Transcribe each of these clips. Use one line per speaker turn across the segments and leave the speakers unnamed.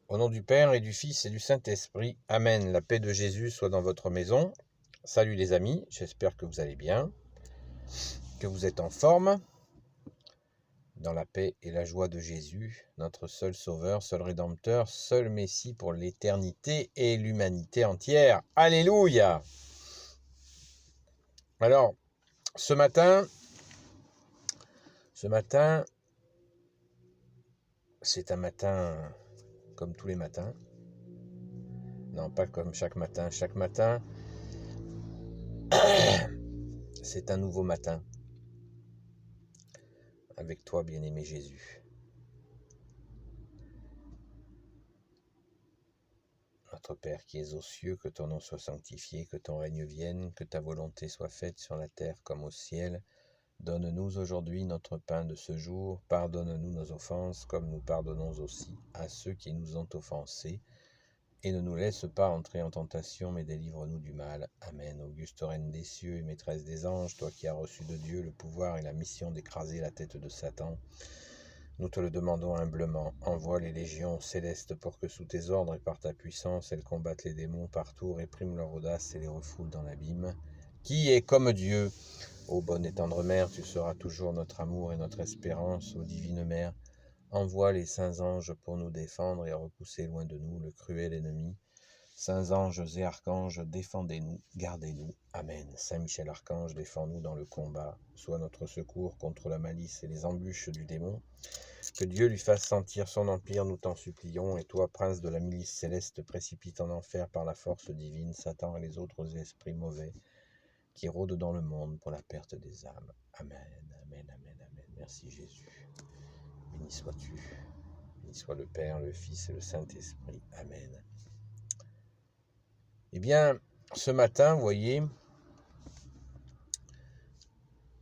Au nom du Père et du Fils et du Saint-Esprit. Amen. La paix de Jésus soit dans votre maison. Salut les amis, j'espère que vous allez bien, que vous êtes en forme, dans la paix et la joie de Jésus, notre seul Sauveur, seul Rédempteur, seul Messie pour l'éternité et l'humanité entière. Alléluia! Alors, ce matin, c'est un matin comme tous les matins. Non, pas comme chaque matin. Chaque matin, c'est un nouveau matin. Avec toi, bien-aimé Jésus. Notre Père qui es aux cieux, que ton nom soit sanctifié, que ton règne vienne, que ta volonté soit faite sur la terre comme au ciel. Donne-nous aujourd'hui notre pain de ce jour. Pardonne-nous nos offenses, comme nous pardonnons aussi à ceux qui nous ont offensés. Et ne nous laisse pas entrer en tentation, mais délivre-nous du mal. Amen. Auguste reine des cieux et maîtresse des anges, toi qui as reçu de Dieu le pouvoir et la mission d'écraser la tête de Satan, nous te le demandons humblement. Envoie les légions célestes pour que sous tes ordres et par ta puissance, elles combattent les démons partout, répriment leur audace et les refoulent dans l'abîme. Qui est comme Dieu? Ô bonne et tendre Mère, tu seras toujours notre amour et notre espérance. Ô divine Mère, envoie les saints anges pour nous défendre et repousser loin de nous le cruel ennemi. Saints anges et archanges, défendez-nous, gardez-nous. Amen. Saint Michel Archange, défends-nous dans le combat. Sois notre secours contre la malice et les embûches du démon. Que Dieu lui fasse sentir son empire, nous t'en supplions. Et toi, prince de la milice céleste, précipite en enfer par la force divine Satan et les autres esprits mauvais qui rôdent dans le monde pour la perte des âmes. Amen, amen, amen, amen. Merci Jésus. Béni sois-tu. Béni soit le Père, le Fils et le Saint-Esprit. Amen. Eh bien, ce matin, vous voyez,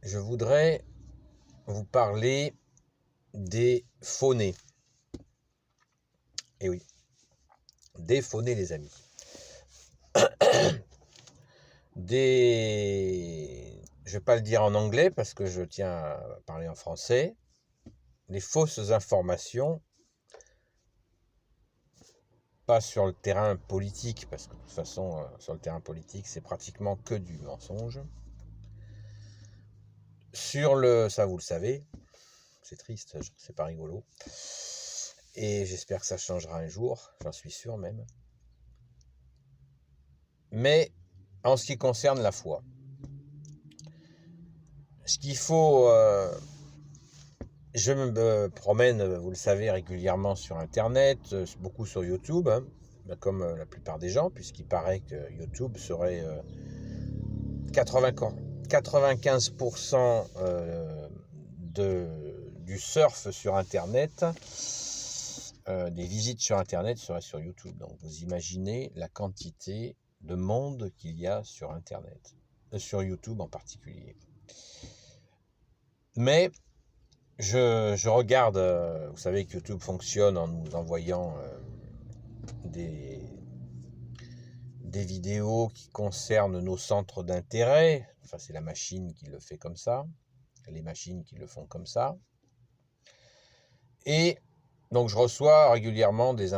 je voudrais vous parler des faux-nés. Eh oui, des faux-nés, les amis. Je ne vais pas le dire en anglais parce que je tiens à parler en français. Les fausses informations, pas sur le terrain politique, parce que de toute façon, sur le terrain politique, c'est pratiquement que du mensonge. Ça vous le savez, c'est triste, c'est pas rigolo. Et j'espère que ça changera un jour, j'en suis sûr même. Mais en ce qui concerne la foi, ce qu'il faut... je me promène, vous le savez, régulièrement sur Internet, beaucoup sur YouTube, hein, comme la plupart des gens, puisqu'il paraît que YouTube serait 95% du surf sur Internet, des visites sur Internet seraient sur YouTube. Donc vous imaginez la quantité de monde qu'il y a sur Internet, sur YouTube en particulier. Mais je regarde, vous savez que YouTube fonctionne en nous envoyant des vidéos qui concernent nos centres d'intérêt. Enfin, c'est la machine qui le fait comme ça, les machines qui le font comme ça. Et donc je reçois régulièrement des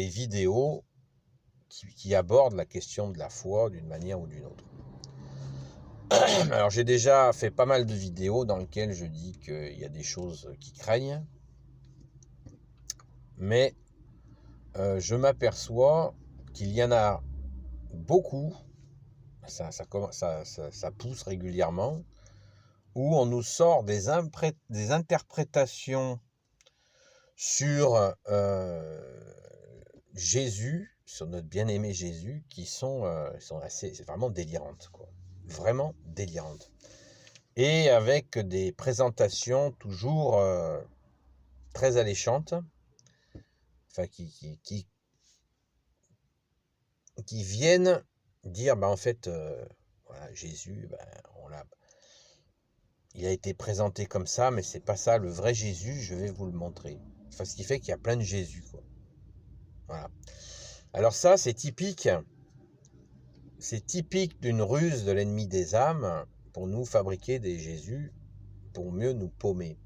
vidéos qui abordent la question de la foi d'une manière ou d'une autre. Alors j'ai déjà fait pas mal de vidéos dans lesquelles je dis qu'il y a des choses qui craignent, mais je m'aperçois qu'il y en a beaucoup, ça pousse régulièrement, où on nous sort des interprétations sur Jésus, sur notre bien-aimé Jésus, qui sont c'est vraiment délirantes, quoi. Vraiment délirantes. Et avec des présentations toujours très alléchantes, enfin qui viennent dire, en fait, voilà, Jésus, il a été présenté comme ça, mais c'est pas ça le vrai Jésus, je vais vous le montrer. Enfin, ce qui fait qu'il y a plein de Jésus, quoi. Voilà. Alors ça, c'est typique d'une ruse de l'ennemi des âmes pour nous fabriquer des Jésus, pour mieux nous paumer.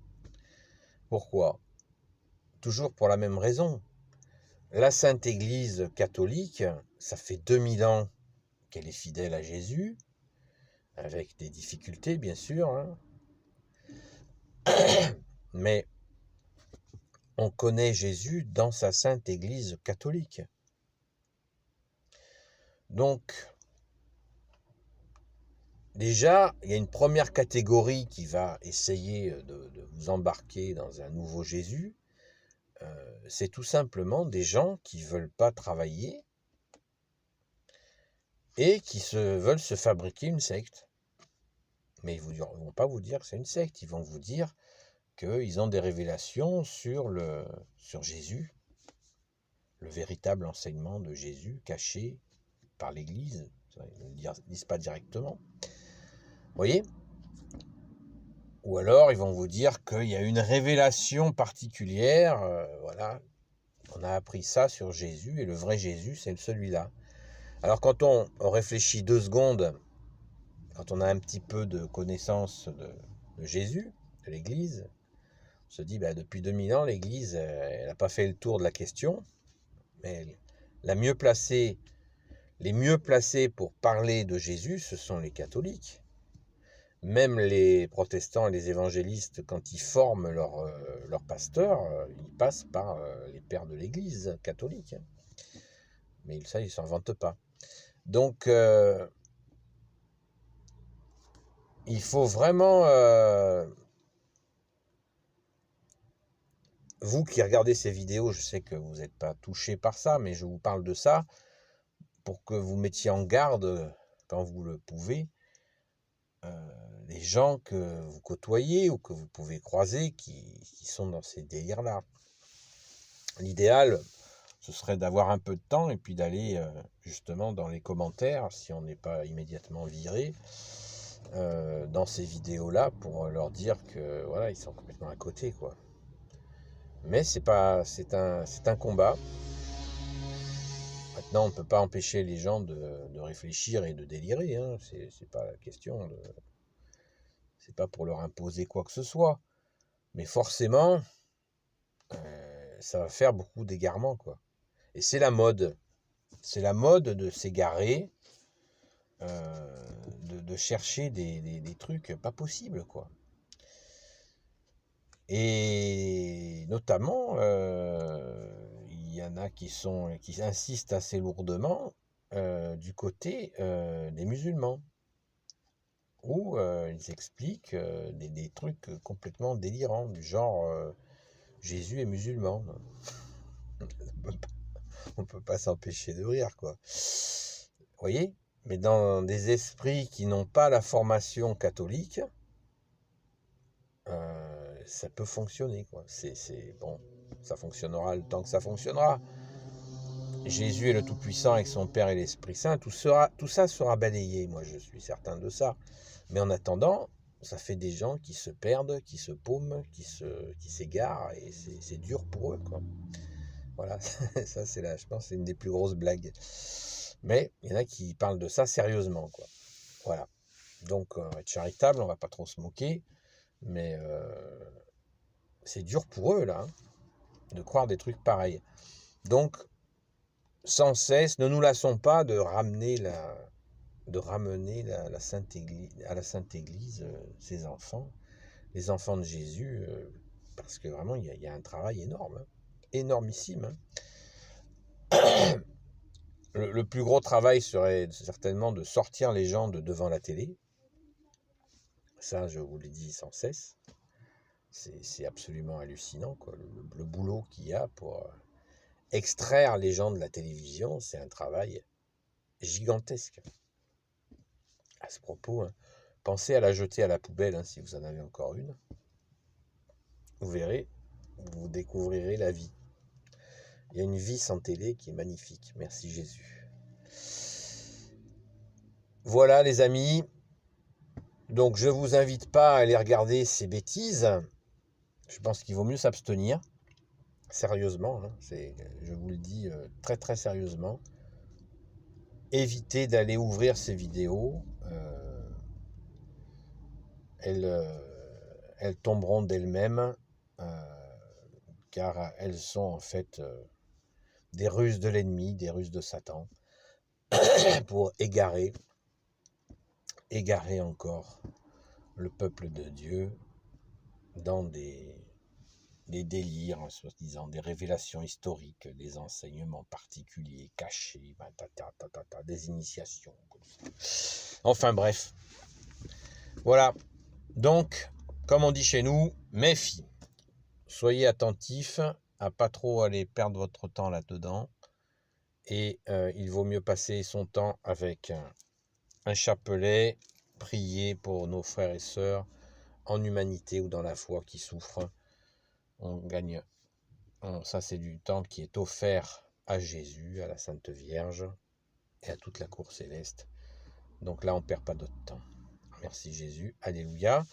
Pourquoi? Toujours pour la même raison. La Sainte Église catholique, ça fait 2000 ans qu'elle est fidèle à Jésus, avec des difficultés bien sûr, hein. Mais on connaît Jésus dans sa Sainte Église catholique. Donc, déjà, il y a une première catégorie qui va essayer de vous embarquer dans un nouveau Jésus. C'est tout simplement des gens qui ne veulent pas travailler et qui veulent se fabriquer une secte. Mais ils ne vont pas vous dire que c'est une secte, ils vont vous dire qu'ils ont des révélations sur Jésus, le véritable enseignement de Jésus caché par l'Église. Ils ne le disent pas directement. Vous voyez? Ou alors ils vont vous dire qu'il y a une révélation particulière, voilà, on a appris ça sur Jésus, et le vrai Jésus, c'est celui-là. Alors quand on réfléchit 2 secondes, quand on a un petit peu de connaissance de Jésus, de l'Église, on se dit, depuis 2000 ans, l'Église, elle n'a pas fait le tour de la question, mais les mieux placés pour parler de Jésus, ce sont les catholiques. Même les protestants et les évangélistes, quand ils forment leur pasteur, ils passent par les pères de l'Église catholique. Mais ça, ils ne s'en vantent pas. Donc, il faut vraiment, vous qui regardez ces vidéos, je sais que vous n'êtes pas touché par ça, mais je vous parle de ça pour que vous mettiez en garde, quand vous le pouvez, les gens que vous côtoyez ou que vous pouvez croiser qui sont dans ces délires-là. L'idéal, ce serait d'avoir un peu de temps et puis d'aller justement dans les commentaires, si on n'est pas immédiatement viré, dans ces vidéos-là pour leur dire que voilà, ils sont complètement à côté, quoi. Mais c'est un combat. Maintenant, on ne peut pas empêcher les gens de réfléchir et de délirer, hein. C'est pas la question c'est pas pour leur imposer quoi que ce soit. Mais forcément, ça va faire beaucoup d'égarements, quoi. Et c'est la mode. C'est la mode de s'égarer, de chercher des trucs pas possibles, quoi. Et notamment, il y en a qui insistent assez lourdement du côté des musulmans, où ils expliquent des trucs complètement délirants, du genre Jésus est musulman. On ne peut pas s'empêcher de rire, quoi. Vous voyez? Mais dans des esprits qui n'ont pas la formation catholique, ça peut fonctionner, quoi. Bon, ça fonctionnera le temps que ça fonctionnera. Jésus est le Tout-Puissant avec son Père et l'Esprit Saint, tout ça sera balayé, moi je suis certain de ça. Mais en attendant, ça fait des gens qui se perdent, qui se paument, qui s'égarent, et c'est dur pour eux, quoi. Voilà, ça je pense c'est une des plus grosses blagues. Mais il y en a qui parlent de ça sérieusement, quoi. Voilà. Donc, on va être charitable, on va pas trop se moquer, mais c'est dur pour eux, là, hein, de croire des trucs pareils. Donc, sans cesse, ne nous lassons pas de ramener la Sainte Église, à la Sainte Église ses enfants, les enfants de Jésus, parce que vraiment, il y a un travail énorme, hein, énormissime, hein. Le plus gros travail serait certainement de sortir les gens de devant la télé. Ça, je vous l'ai dit sans cesse. C'est absolument hallucinant, quoi. Le boulot qu'il y a pour extraire les gens de la télévision, c'est un travail gigantesque. À ce propos, hein, pensez à la jeter à la poubelle, hein, si vous en avez encore une. Vous verrez, vous découvrirez la vie. Il y a une vie sans télé qui est magnifique. Merci Jésus. Voilà les amis. Donc je ne vous invite pas à aller regarder ces bêtises. Je pense qu'il vaut mieux s'abstenir. Sérieusement, hein, je vous le dis très très sérieusement. Évitez d'aller ouvrir ces vidéos. Elles tomberont d'elles-mêmes. car elles sont en fait des ruses de l'ennemi, des ruses de Satan, pour égarer encore le peuple de Dieu dans des délires, soi-disant, des révélations historiques, des enseignements particuliers, cachés, des initiations. Enfin bref. Voilà. Donc, comme on dit chez nous, méfie. Soyez attentifs à pas trop aller perdre votre temps là-dedans. Et il vaut mieux passer son temps avec un chapelet, prier pour nos frères et sœurs en humanité ou dans la foi qui souffrent. On gagne. Ça, c'est du temps qui est offert à Jésus, à la Sainte Vierge et à toute la cour céleste. Donc là, on ne perd pas d'autre temps. Merci Jésus. Alléluia.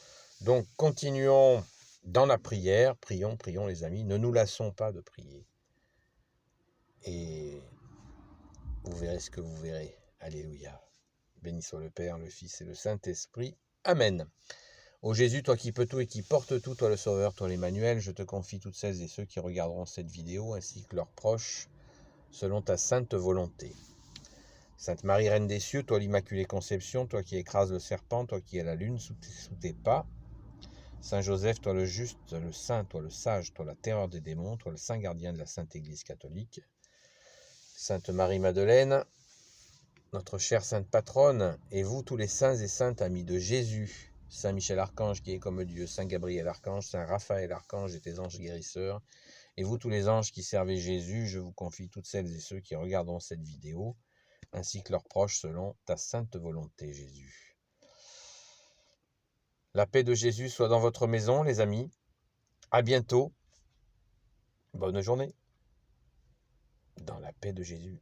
Donc, continuons dans la prière. Prions, prions les amis. Ne nous lassons pas de prier. Et vous verrez ce que vous verrez. Alléluia. Béni soit le Père, le Fils et le Saint-Esprit. Amen. Ô Jésus, toi qui peux tout et qui portes tout, toi le Sauveur, toi l'Emmanuel, je te confie toutes celles et ceux qui regarderont cette vidéo, ainsi que leurs proches, selon ta sainte volonté. Sainte Marie, Reine des cieux, toi l'Immaculée Conception, toi qui écrases le serpent, toi qui es la lune sous tes pas. Saint Joseph, toi le juste, le saint, toi le sage, toi la terreur des démons, toi le saint gardien de la Sainte Église catholique. Sainte Marie-Madeleine, notre chère sainte patronne, et vous tous les saints et saintes amis de Jésus, Saint Michel Archange qui est comme Dieu, Saint Gabriel Archange, Saint Raphaël Archange et tes anges guérisseurs, et vous tous les anges qui servez Jésus, je vous confie toutes celles et ceux qui regarderont cette vidéo, ainsi que leurs proches selon ta sainte volonté, Jésus. La paix de Jésus soit dans votre maison, les amis. À bientôt. Bonne journée. Dans la paix de Jésus.